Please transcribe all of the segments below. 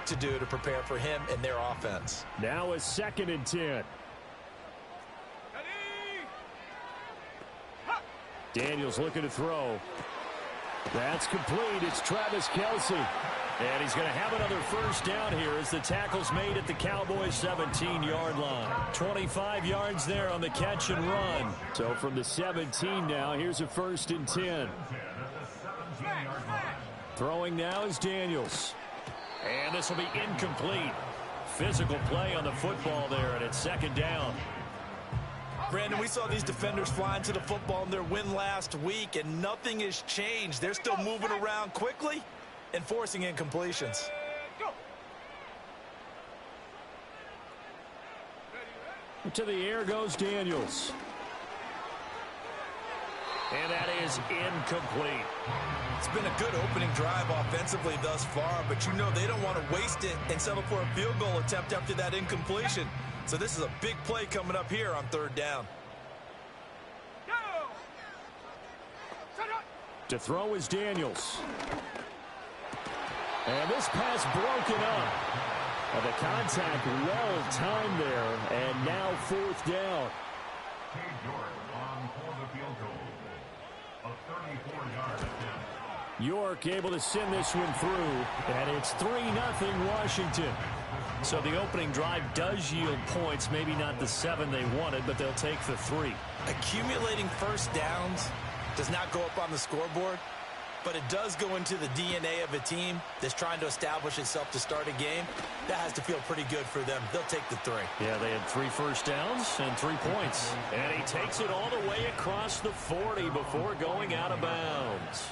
work to do to prepare for him and their offense. Now a 2nd and 10. Daniels looking to throw. That's complete. It's Travis Kelce. And he's going to have another first down here as the tackle's made at the Cowboys' 17-yard line. 25 yards there on the catch and run. So from the 17 now, here's a 1st and 10. Throwing now is Daniels. And this will be incomplete. Physical play on the football there, and it's 2nd down. Brandon, we saw these defenders flying to the football in their win last week, and nothing has changed. They're still moving around quickly and forcing incompletions. To the air goes Daniels. And that is incomplete. It's been a good opening drive offensively thus far, but you know they don't want to waste it and settle for a field goal attempt after that incompletion. So this is a big play coming up here on 3rd down. To throw is Daniels. And this pass broken up. And the contact well timed there. And now 4th down. York able to send this one through. And it's 3-0 Washington. So the opening drive does yield points. Maybe not the 7 they wanted, but they'll take the 3. Accumulating first downs does not go up on the scoreboard, but it does go into the DNA of a team that's trying to establish itself to start a game. That has to feel pretty good for them. They'll take the 3. Yeah, they had 3 first downs and 3 points. And he takes it all the way across the 40 before going out of bounds.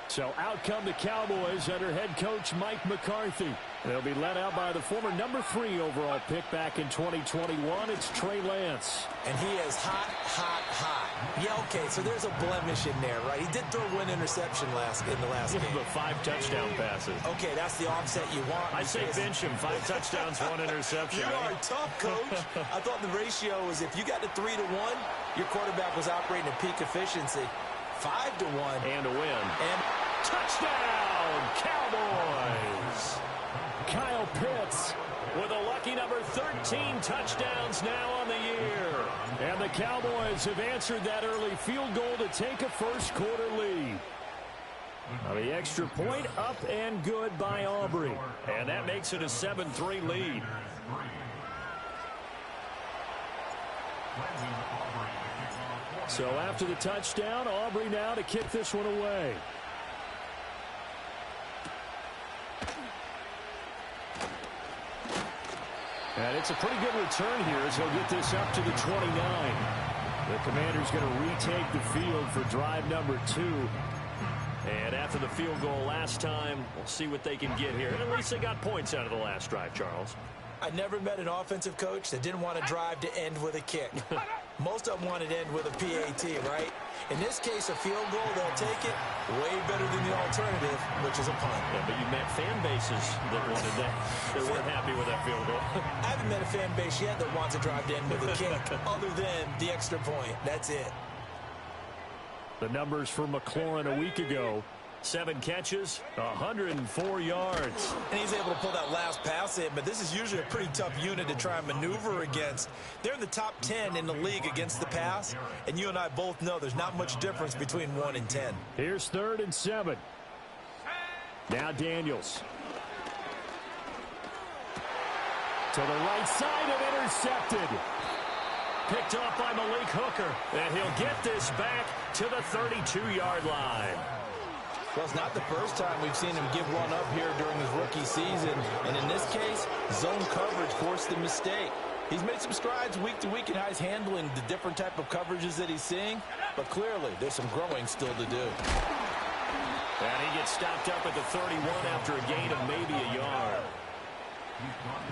So out come the Cowboys under head coach Mike McCarthy. They'll be led out by the former number 3 overall pick back in 2021. It's Trey Lance. And he is hot, hot, hot. Yeah, okay, so there's a blemish in there, right? He did throw one interception in the last game. But 5 touchdown passes. Okay, that's the offset you want. I say bench him. 5 touchdowns, 1 interception. You are tough, coach. I thought the ratio was if you got to 3-1, your quarterback was operating at peak efficiency. 5-1. And a win. And touchdown, Cowboys. Kyle Pitts with a lucky number 13 touchdowns now on the year. And the Cowboys have answered that early field goal to take a first-quarter lead. Now the extra point up and good by Aubrey. And that makes it a 7-3 lead. So after the touchdown, Aubrey now to kick this one away. And it's a pretty good return here as he'll get this up to the 29. The Commanders going to retake the field for drive number 2. And after the field goal last time, we'll see what they can get here. And at least they got points out of the last drive, Charles. I never met an offensive coach that didn't want to drive to end with a kick. Most of them wanted to end with a PAT, right? In this case, a field goal, they'll take it way better than the alternative, which is a punt. Yeah, but you met fan bases that wanted that. They weren't happy with that field goal. I haven't met a fan base yet that wants to drive to end with a kick other than the extra point. That's it. The numbers for McLaurin a week ago. 7 catches, 104 yards. And he's able to pull that last pass in, but this is usually a pretty tough unit to try and maneuver against. They're in the top 10 in the league against the pass, and you and I both know there's not much difference between 1 and 10. Here's 3rd and 7. Now Daniels. To the right side and intercepted. Picked off by Malik Hooker. And he'll get this back to the 32-yard line. Well, it's not the first time we've seen him give one up here during his rookie season. And in this case, zone coverage forced the mistake. He's made some strides week to week in how he's handling the different type of coverages that he's seeing. But clearly, there's some growing still to do. And he gets stopped up at the 31 after a gain of maybe a yard.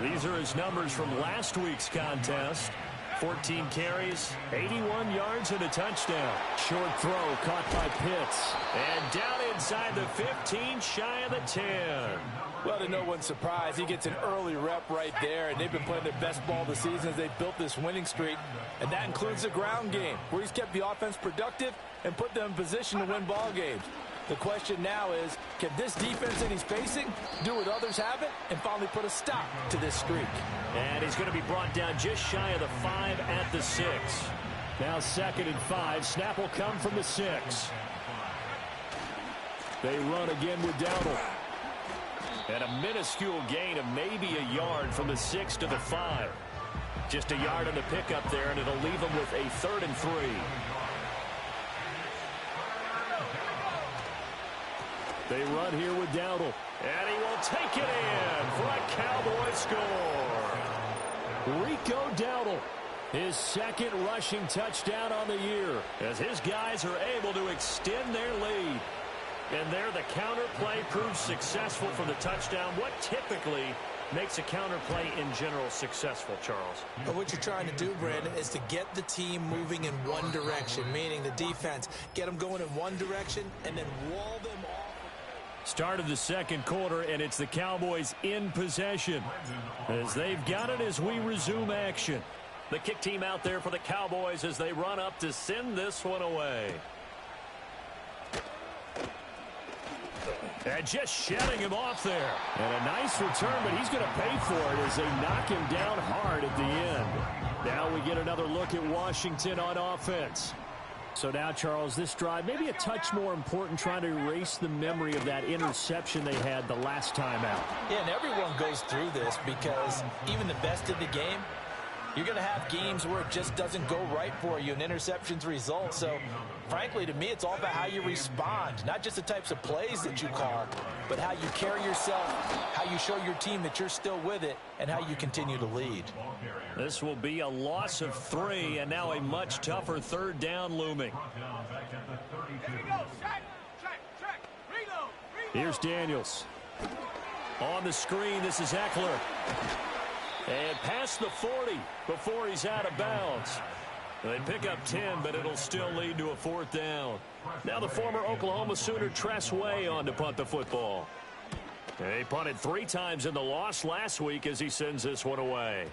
These are his numbers from last week's contest. 14 carries, 81 yards, and a touchdown. Short throw caught by Pitts. And down inside the 15, shy of the 10. Well, to no one's surprise, he gets an early rep right there, and they've been playing their best ball this season as they built this winning streak. And that includes the ground game, where he's kept the offense productive and put them in position to win ball games. The question now is, can this defense that he's facing do what others haven't and finally put a stop to this streak? And he's going to be brought down just shy of the 5 at the 6. Now 2nd and 5. Snap will come from the 6. They run again with Dowdle. And a minuscule gain of maybe a yard from the 6 to the 5. Just a yard on the pickup there, and it'll leave them with a 3rd and 3. They run here with Dowdle. And he will take it in for a Cowboy score. Rico Dowdle, his 2nd rushing touchdown on the year, as his guys are able to extend their lead. And there the counter play proves successful for the touchdown. What typically makes a counter play in general successful, Charles? But what you're trying to do, Brandon, is to get the team moving in one direction, meaning the defense. Get them going in one direction and then wall them off. Start of the 2nd quarter, and it's the Cowboys in possession as they've got it as we resume action. The kick team out there for the Cowboys as they run up to send this one away. And just shedding him off there. And a nice return, but he's going to pay for it as they knock him down hard at the end. Now we get another look at Washington on offense. So now, Charles, this drive maybe a touch more important, trying to erase the memory of that interception they had the last time out. Yeah, and everyone goes through this because even the best of the game, you're going to have games where it just doesn't go right for you and interceptions result. So, frankly, to me, it's all about how you respond, not just the types of plays that you call, but how you carry yourself, how you show your team that you're still with it, and how you continue to lead. This will be a loss of 3, and now a much tougher 3rd down looming. Here's Daniels. On the screen, this is Eckler. And past the 40 before he's out of bounds. They pick up 10, but it'll still lead to a 4th down. Now the former Oklahoma Sooner Tress Way on to punt the football. He punted 3 times in the loss last week as he sends this one away.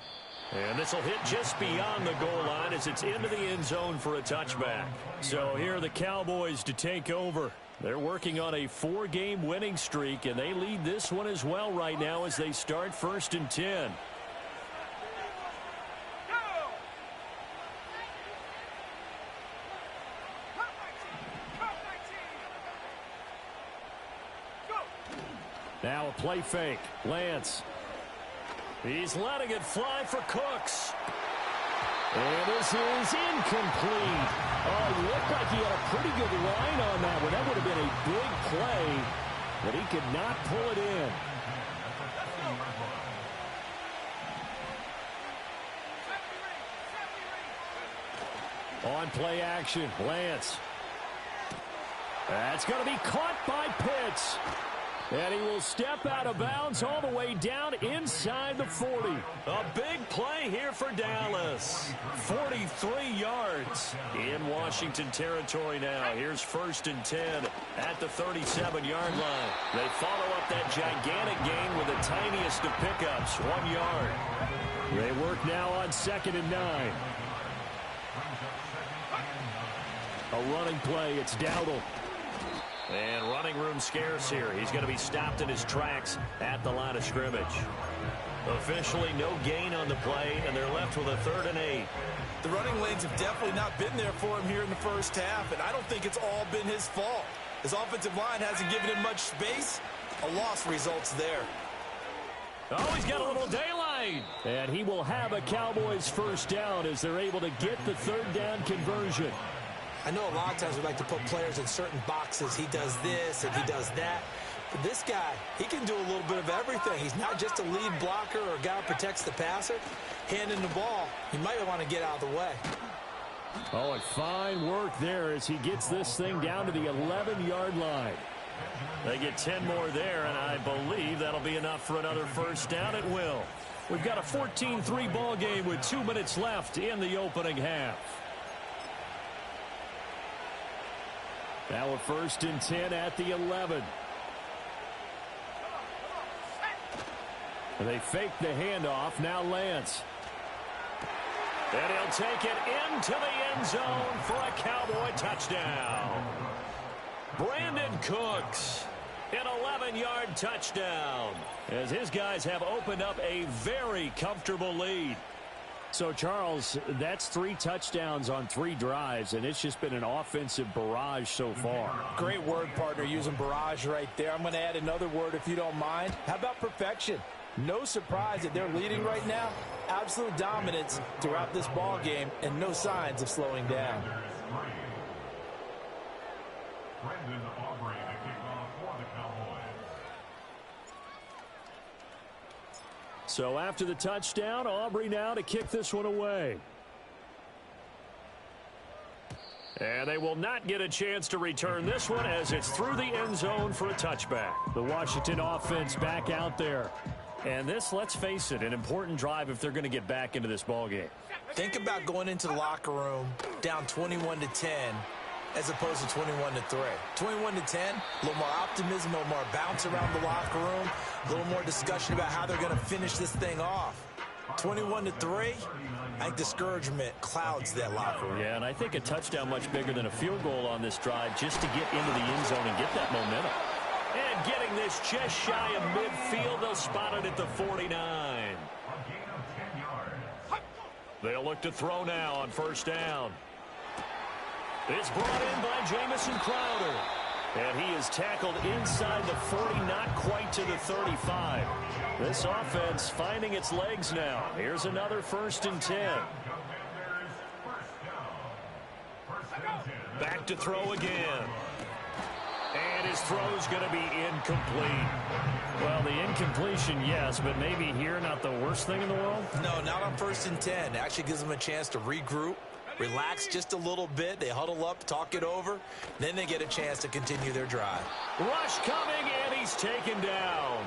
And this will hit just beyond the goal line as it's into the end zone for a touchback. So here are the Cowboys to take over. They're working on a 4-game winning streak, and they lead this one as well right now as they start 1st and 10. Now a play fake. Lance. He's letting it fly for Cooks. And this is incomplete. Oh, it looked like he had a pretty good line on that one. That would have been a big play, but he could not pull it in. On play action, Lance. That's going to be caught by Pitts. And he will step out of bounds all the way down inside the 40. A big play here for Dallas. 43 yards in Washington territory now. Here's 1st and 10 at the 37-yard line. They follow up that gigantic gain with the tiniest of pickups, 1 yard. They work now on 2nd and 9. A running play, it's Dowdle. And running room scarce here. He's going to be stopped in his tracks at the line of scrimmage. Officially no gain on the play, and they're left with a 3rd and 8. The running lanes have definitely not been there for him here in the first half, and I don't think it's all been his fault. His offensive line hasn't given him much space. A loss results there. Oh, he's got a little daylight. And he will have a Cowboys 1st down as they're able to get the 3rd down conversion. I know a lot of times we like to put players in certain boxes. He does this and he does that. But this guy, he can do a little bit of everything. He's not just a lead blocker or a guy who protects the passer. Handing the ball, he might want to get out of the way. Oh, and fine work there as he gets this thing down to the 11-yard line. They get 10 more there, and I believe that'll be enough for another 1st down. It will. We've got a 14-3 ball game with 2 minutes left in the opening half. Now a 1st and 10 at the 11. And they fake the handoff. Now Lance. And he'll take it into the end zone for a Cowboy touchdown. Brandon Cooks, an 11-yard touchdown, as his guys have opened up a very comfortable lead. So, Charles, that's 3 touchdowns on 3 drives, and it's just been an offensive barrage so far. Great word, partner, using barrage right there. I'm going to add another word if you don't mind. How about perfection? No surprise that they're leading right now. Absolute dominance throughout this ball game and no signs of slowing down. So after the touchdown, Aubrey now to kick this one away. And they will not get a chance to return this one as it's through the end zone for a touchback. The Washington offense back out there. And this, let's face it, an important drive if they're going to get back into this ballgame. Think about going into the locker room down 21-10 as opposed to 21-3. 21-10, a little more optimism, a little more bounce around the locker room, a little more discussion about how they're going to finish this thing off. 21-3, I think discouragement clouds that locker room. Yeah, and I think a touchdown much bigger than a field goal on this drive just to get into the end zone and get that momentum. And getting this just shy of midfield, they'll spot it at the 49. They'll look to throw now on first down. It's brought in by Jamison Crowder. And he is tackled inside the 40, not quite to the 35. This offense finding its legs now. Here's another 1st and 10. Back to throw again. And his throw's going to be incomplete. Well, the incompletion, yes, but maybe here not the worst thing in the world? No, not on 1st and 10. It actually gives them a chance to regroup, relax just a little bit. They huddle up, talk it over. Then they get a chance to continue their drive. Rush coming, and he's taken down.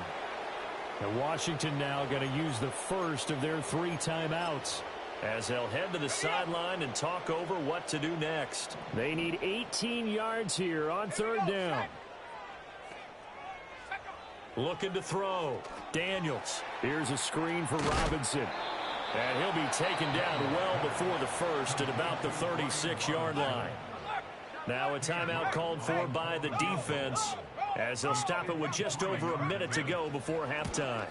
And Washington now going to use the first of their 3 timeouts, as they'll head to the sideline and talk over what to do next. They need 18 yards here on 3rd down. Looking to throw. Daniels. Here's a screen for Robinson. And he'll be taken down well before the first at about the 36-yard line. Now a timeout called for by the defense as they'll stop it with just over a minute to go before halftime.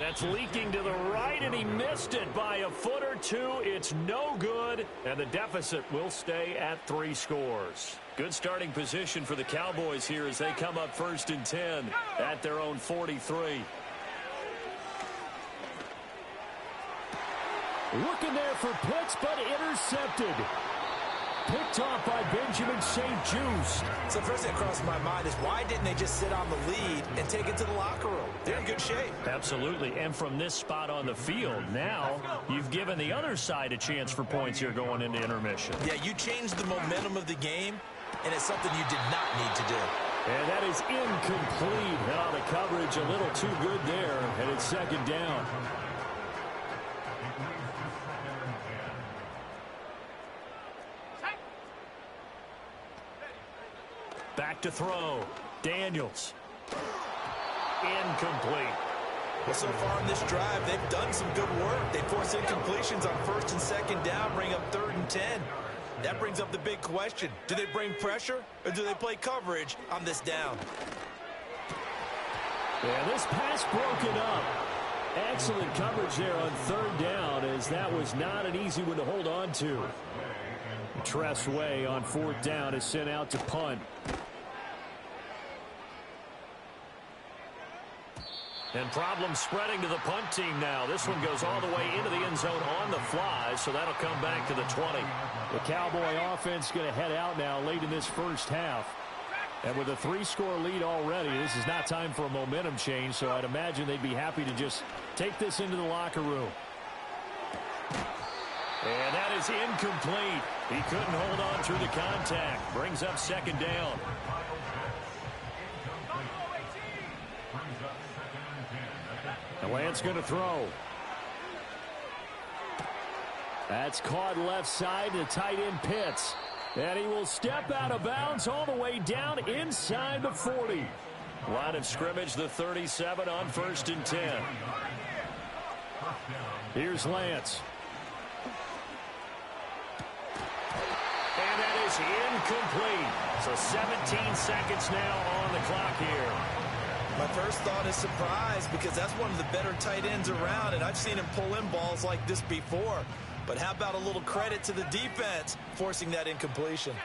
That's leaking to the right, and he missed it by a foot or 2. It's no good, and the deficit will stay at 3 scores. Good starting position for the Cowboys here as they come up 1st and 10 at their own 43. Looking there for Pitts, but intercepted. Picked off by Benjamin St. Just. So first thing that crossed my mind is why didn't they just sit on the lead and take it to the locker room? They're in good shape. Absolutely. And from this spot on the field, now you've given the other side a chance for points here going into intermission. Yeah, you changed the momentum of the game, and it's something you did not need to do. And that is incomplete. Now the coverage a little too good there, and it's 2nd down. Back to throw. Daniels. Incomplete. Well, so far in this drive, they've done some good work. They force incompletions on 1st and 2nd down, bring up 3rd and 10. That brings up the big question. Do they bring pressure, or do they play coverage on this down? Yeah, this pass broken up. Excellent coverage there on 3rd down, as that was not an easy one to hold on to. Tress Way on 4th down is sent out to punt. And problems spreading to the punt team now. This one goes all the way into the end zone on the fly, so that'll come back to the 20. The Cowboy offense going to head out now late in this first half. And with a 3-score lead already, this is not time for a momentum change, so I'd imagine they'd be happy to just take this into the locker room. And that is incomplete. He couldn't hold on through the contact. Brings up 2nd down. And Lance going to throw. That's caught left side to tight end Pitts. And he will step out of bounds all the way down inside the 40. Line of scrimmage, the 37 on 1st and 10. Here's Lance. And that is is incomplete. So 17 seconds now on the clock here. My first thought is surprise because that's one of the better tight ends around, and I've seen him pull in balls like this before. But how about a little credit to the defense forcing that incompletion?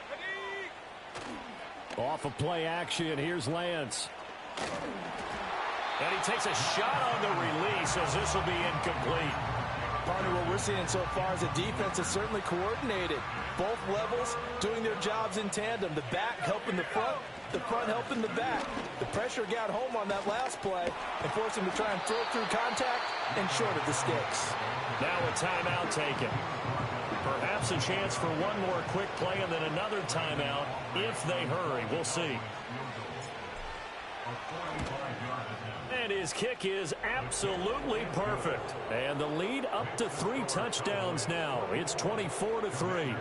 Off of play action, here's Lance. And he takes a shot on the release as this will be incomplete. Partner, what we're seeing so far is the defense is certainly coordinated. Both levels doing their jobs in tandem. The back helping the front helping the back. The pressure got home on that last play and forced him to try and throw through contact and short of the sticks. Now a timeout taken. Perhaps a chance for one more quick play and then another timeout if they hurry. We'll see. And his kick is absolutely perfect. And the lead up to 3 touchdowns now. It's 24-3.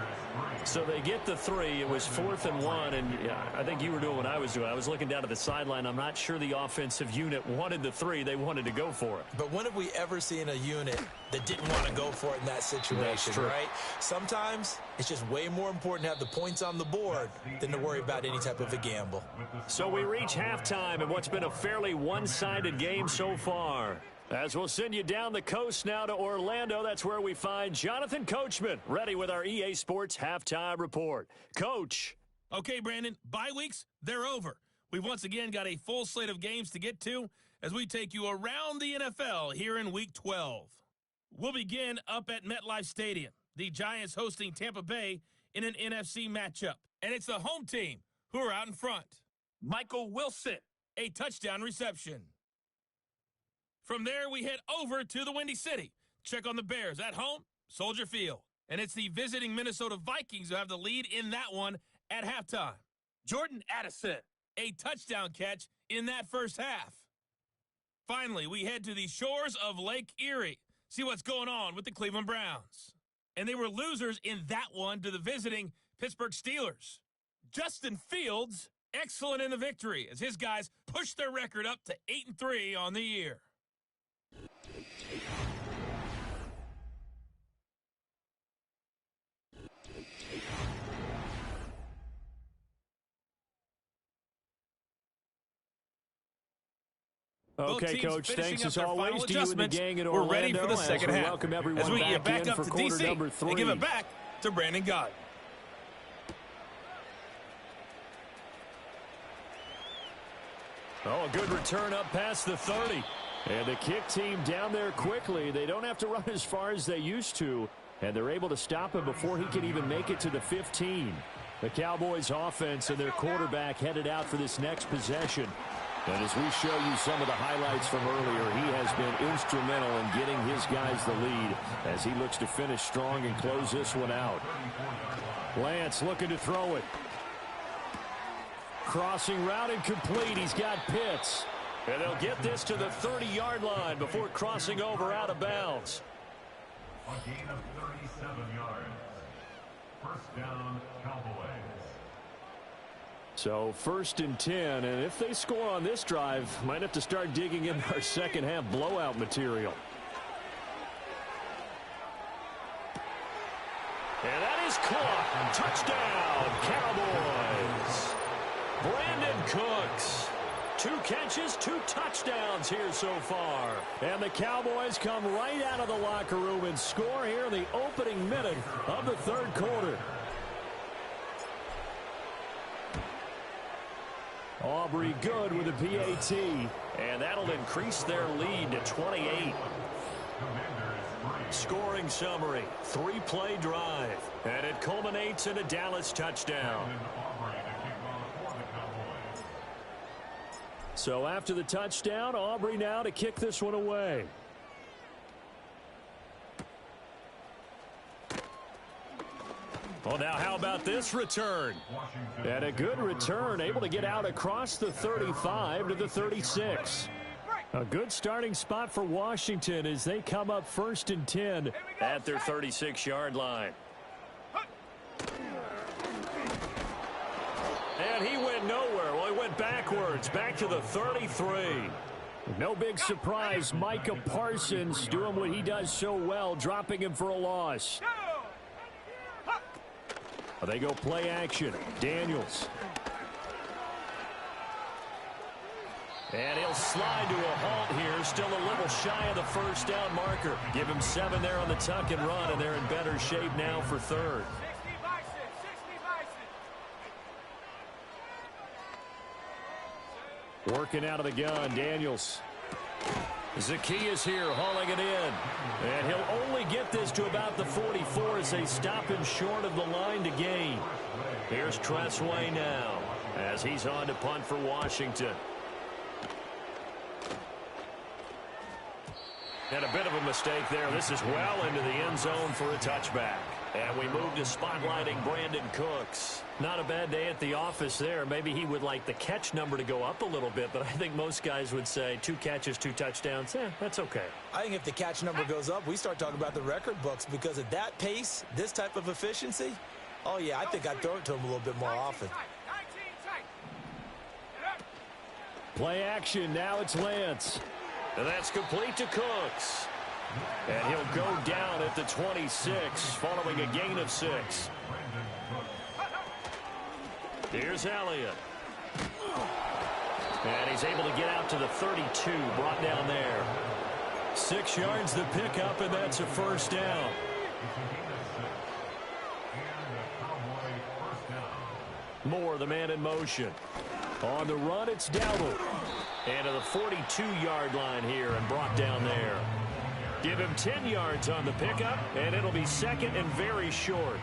So they get the 3. It was 4th and 1. And I think you were doing what I was doing. I was looking down at the sideline. I'm not sure the offensive unit wanted the 3. They wanted to go for it. But when have we ever seen a unit that didn't want to go for it in that situation, right? Sometimes it's just way more important to have the points on the board than to worry about any type of a gamble. So we reach halftime in what's been a fairly one-sided game so far. As we'll send you down the coast now to Orlando, that's where we find Jonathan Coachman, ready with our EA Sports Halftime Report. Coach. Okay, Brandon, bye weeks, they're over. We've once again got a full slate of games to get to as we take you around the NFL here in Week 12. We'll begin up at MetLife Stadium, the Giants hosting Tampa Bay in an NFC matchup. And it's the home team who are out in front. Michael Wilson, a touchdown reception. From there, we head over to the Windy City. Check on the Bears at home, Soldier Field. And it's the visiting Minnesota Vikings who have the lead in that one at halftime. Jordan Addison, a touchdown catch in that first half. Finally, we head to the shores of Lake Erie. See what's going on with the Cleveland Browns. And they were losers in that one to the visiting Pittsburgh Steelers. Justin Fields, excellent in the victory as his guys pushed their record up to 8-3 on the year. Okay, Coach, thanks as always to you and the gang in We're Orlando. ready for the second half. Welcome everyone as we get back in up for to quarter DC number 3. and give it back to Brandon Gott. Oh, a good return up past the 30. And the kick team down there quickly. They don't have to run as far as they used to. And they're able to stop him before he can even make it to the 15. The Cowboys offense and their quarterback headed out for this next possession. And as we show you some of the highlights from earlier, he has been instrumental in getting his guys the lead as he looks to finish strong and close this one out. Lance looking to throw it. Crossing route incomplete. He's got Pitts. And they'll get this to the 30-yard line before crossing over out of bounds. A gain of 37 yards. First down, Cowboys. So 1st and 10, and if they score on this drive, might have to start digging in our second half blowout material. And that is caught. Touchdown, Cowboys. Brandon Cooks. 2 catches, 2 touchdowns here so far. And the Cowboys come right out of the locker room and score here in the opening minute of the 3rd quarter. Aubrey good with a PAT. And that'll increase their lead to 28. Scoring summary, 3-play drive. And it culminates in a Dallas touchdown. So after the touchdown, Aubrey now to kick this one away. Well, now how about this return? And a good return, able to get out across the 35 to the 36. A good starting spot for Washington as they come up 1st and 10 at their 36-yard line. And he went nowhere. Well, he went backwards, back to the 33. No big surprise, Micah Parsons doing what he does so well, dropping him for a loss. They go play action. Daniels. And he'll slide to a halt here. Still a little shy of the first down marker. Give him 7 there on the tuck and run, and they're in better shape now for third. Working out of the gun, Daniels. Zacchaeus here hauling it in. And he'll only get this to about the 44 as they stop him short of the line to gain. Here's Tressway now as he's on to punt for Washington. And a bit of a mistake there. This is well into the end zone for a touchback. And we move to spotlighting Brandon Cooks. Not a bad day at the office there. Maybe he would like the catch number to go up a little bit, but I think most guys would say 2 catches, 2 touchdowns. That's okay. I think if the catch number goes up, we start talking about the record books because at that pace, this type of efficiency, oh, yeah, I think I'd throw it to him a little bit more often. Play action. Now it's Lance. And that's complete to Cooks. And he'll go down at the 26 following a gain of 6. Here's Elliott. And he's able to get out to the 32, brought down there. 6 yards the pickup, and that's a first down. Moore, the man in motion. On the run, it's Dowdle. And to the 42-yard line here and brought down there. Give him 10 yards on the pickup, and it'll be second and very short.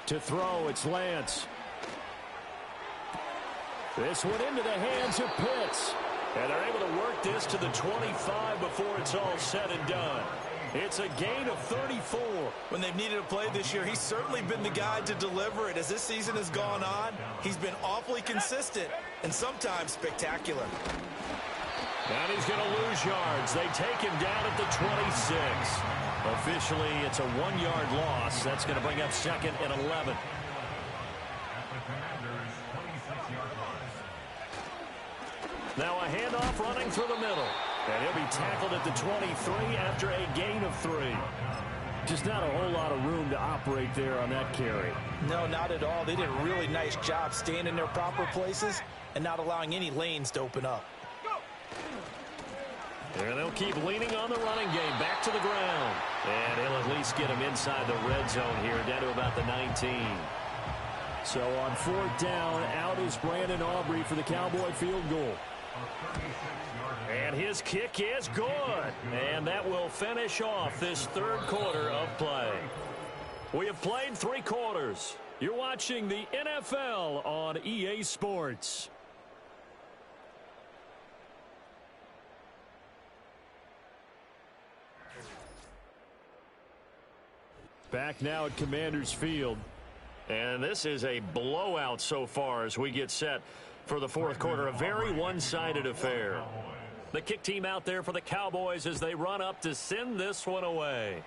To throw, it's Lance. This one into the hands of Pitts. And they're able to work this to the 25 before it's all said and done. It's a gain of 34. When they've needed a play this year, he's certainly been the guy to deliver it. As this season has gone on, he's been awfully consistent and sometimes spectacular. And he's going to lose yards. They take him down at the 26. Officially, it's a 1-yard loss. That's going to bring up second and 11. Now a handoff running through the middle. And he'll be tackled at the 23 after a gain of 3. Just not a whole lot of room to operate there on that carry. No, not at all. They did a really nice job staying in their proper places and not allowing any lanes to open up. And they'll keep leaning on the running game. Back to the ground. And he'll at least get him inside the red zone here, down to about the 19. So on 4th down, out is Brandon Aubrey for the Cowboy field goal. And his kick is good. And that will finish off this 3rd quarter of play. We have played 3 quarters. You're watching the NFL on EA Sports. Back now at Commanders Field. And this is a blowout so far as we get set for the 4th quarter. A very one-sided affair. The kick team out there for the Cowboys as they run up to send this one away.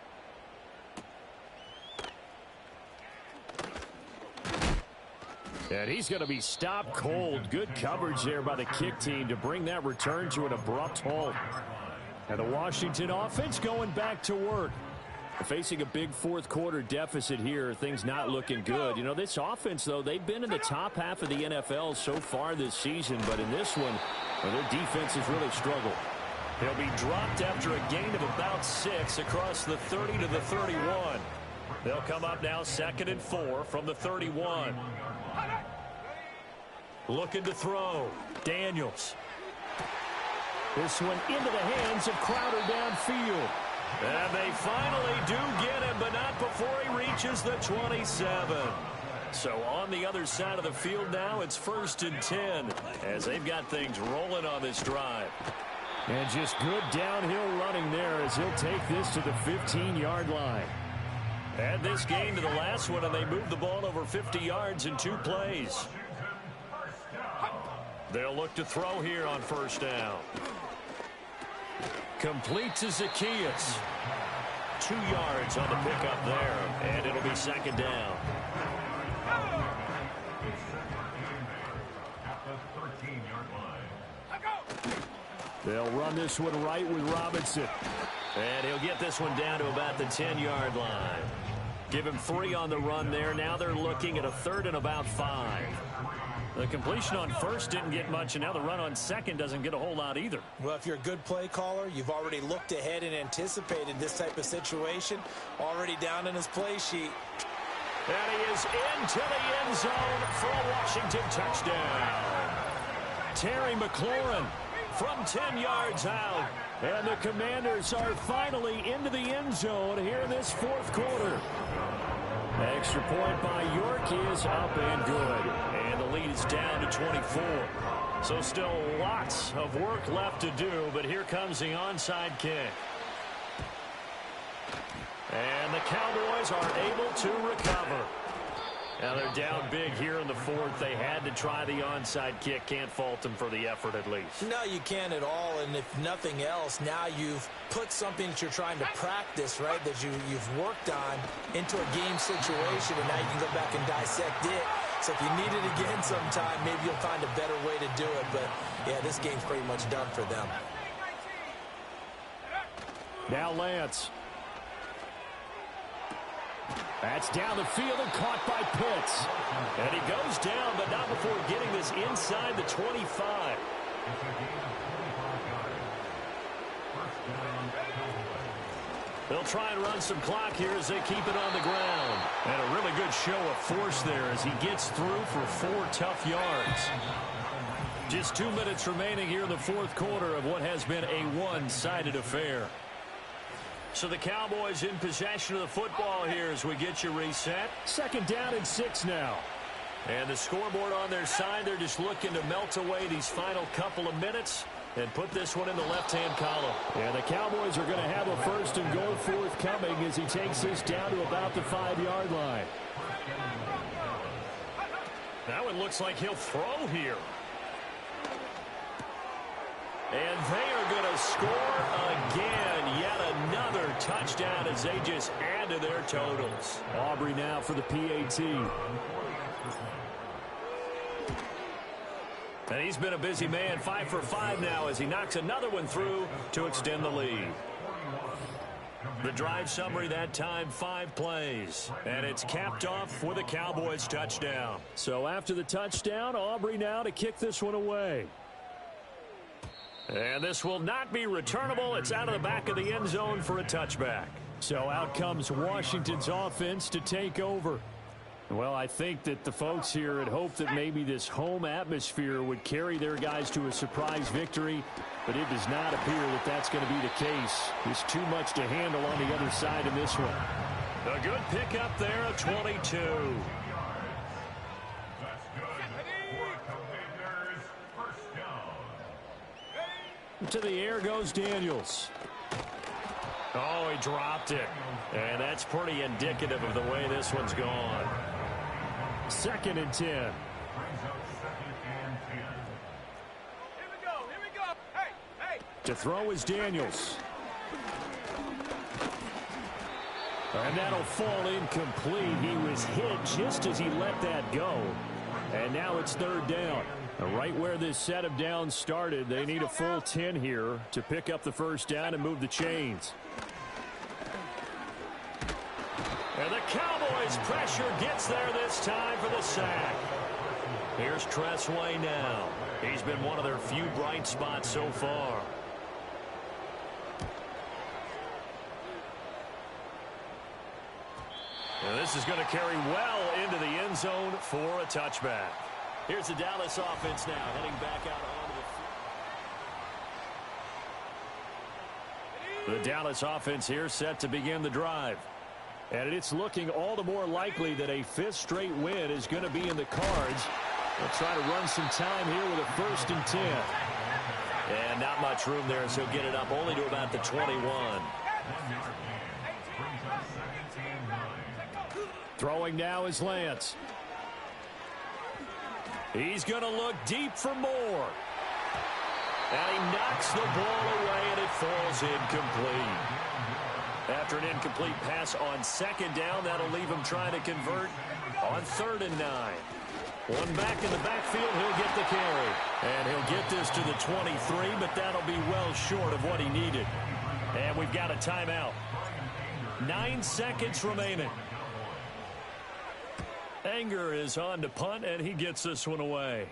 And he's going to be stopped cold. Good coverage there by the kick team to bring that return to an abrupt halt. And the Washington offense going back to work. Facing a big 4th quarter deficit here, things not looking good. You know, this offense, though, they've been in the top half of the NFL so far this season, but in this one, well, their defense has really struggled. They'll be dropped after a gain of about 6 across the 30 to the 31. They'll come up now 2nd and 4 from the 31. Looking to throw. Daniels. This one into the hands of Crowder downfield. And they finally do get him, but not before he reaches the 27. So on the other side of the field now, it's 1st and 10 as they've got things rolling on this drive. And just good downhill running there as he'll take this to the 15-yard line. Add this game to the last one, and they moved the ball over 50 yards in 2 plays. They'll look to throw here on 1st down. Complete to Zacchaeus. 2 yards on the pickup there, and it'll be 2nd down. They'll run this one right with Robinson. And he'll get this one down to about the 10-yard line. Give him 3 on the run there. Now they're looking at a 3rd and about 5. The completion on first didn't get much, and now the run on second doesn't get a whole lot either. Well, if you're a good play caller, you've already looked ahead and anticipated this type of situation. Already down in his play sheet. And he is into the end zone for a Washington touchdown. Terry McLaurin from 10 yards out. And the Commanders are finally into the end zone here in this fourth quarter. Extra point by York is up and good. And the lead is down to 24. So still lots of work left to do, but here comes the onside kick. And the Cowboys are able to recover. Now they're down big here in the fourth. They had to try the onside kick. Can't fault them for the effort at least. No, you can't at all. And if nothing else, now you've put something that you're trying to practice, right, that you've worked on into a game situation, and now you can go back and dissect it. So if you need it again sometime, maybe you'll find a better way to do it. But, yeah, this game's pretty much done for them. Now Lance. That's down the field and caught by Pitts. And he goes down, but not before getting this inside the 25. They'll try and run some clock here as they keep it on the ground. And a really good show of force there as he gets through for 4 tough yards. Just 2 minutes remaining here in the fourth quarter of what has been a one-sided affair. So the Cowboys in possession of the football here as we get you reset. 2nd down and 6 now. And the scoreboard on their side, they're just looking to melt away these final couple of minutes and put this one in the left-hand column. And the Cowboys are going to have a 1st and goal forthcoming as he takes this down to about the 5-yard line. Now it looks like he'll throw here. And they are going to score again. Yet another touchdown as they just add to their totals. Aubrey now for the PAT. And he's been a busy man. 5 for 5 now as he knocks another one through to extend the lead. The drive summary that time, 5 plays. And it's capped off with a Cowboys touchdown. So after the touchdown, Aubrey now to kick this one away. And this will not be returnable. It's out of the back of the end zone for a touchback. So out comes Washington's offense to take over. Well, I think that the folks here had hoped that maybe this home atmosphere would carry their guys to a surprise victory, but it does not appear that that's going to be the case. There's too much to handle on the other side in this one. A good pickup there of 22. To the air goes Daniels. Oh, he dropped it. And that's pretty indicative of the way this one's gone. 2nd and 10. Here we go. Hey. To throw is Daniels. And that'll fall incomplete. He was hit just as he let that go. And now it's 3rd down. Right where this set of downs started, they need a full 10 here to pick up the 1st down and move the chains. And the Cowboys' pressure gets there this time for the sack. Here's Tressway now. He's been one of their few bright spots so far. And this is going to carry well into the end zone for a touchback. Here's the Dallas offense now heading back out onto the Dallas offense here set to begin the drive. And it's looking all the more likely that a 5th straight win is going to be in the cards. They'll try to run some time here with a 1st and 10. And not much room there, so get it up only to about the 21. Throwing now is Lance. He's going to look deep for more. And he knocks the ball away, and it falls incomplete. After an incomplete pass on 2nd down, that'll leave him trying to convert on 3rd and 9. One back in the backfield, he'll get the carry. And he'll get this to the 23, but that'll be well short of what he needed. And we've got a timeout. 9 seconds remaining. Anger is on to punt, and he gets this one away.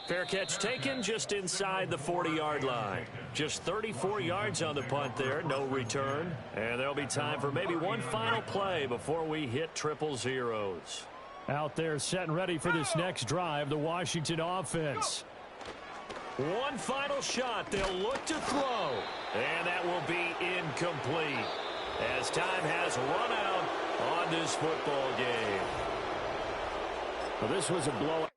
Fair catch taken just inside the 40-yard line. Just 34 yards on the punt there, no return. And there'll be time for maybe one final play before we hit triple zeros. Out there set and ready for this next drive, the Washington offense. One final shot. They'll look to throw. And that will be incomplete as time has run out on this football game. Well, this was a blowout.